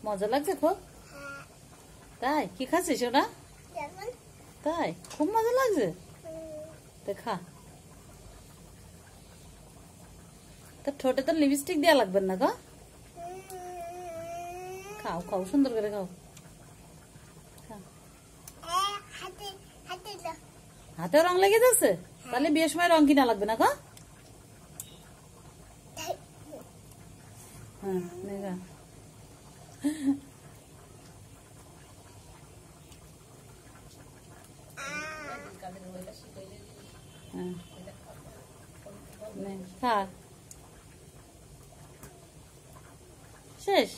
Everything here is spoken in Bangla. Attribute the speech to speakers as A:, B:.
A: মজা লাগছে খুব? তাই? কি খাচ্ছিস ওটা? তাই? খুব মজা লাগছে? খা। তোর ঠোঁটে তো লিপস্টিক দেওয়া লাগবে না গো? খাও খাও, সুন্দর করে খাও। হাতেও রং লেগে যাচ্ছে? তাহলে বিয়ের সময় রং কিনা লাগবে না গো? হ্যাঁ, দেখা। খা। শেষ।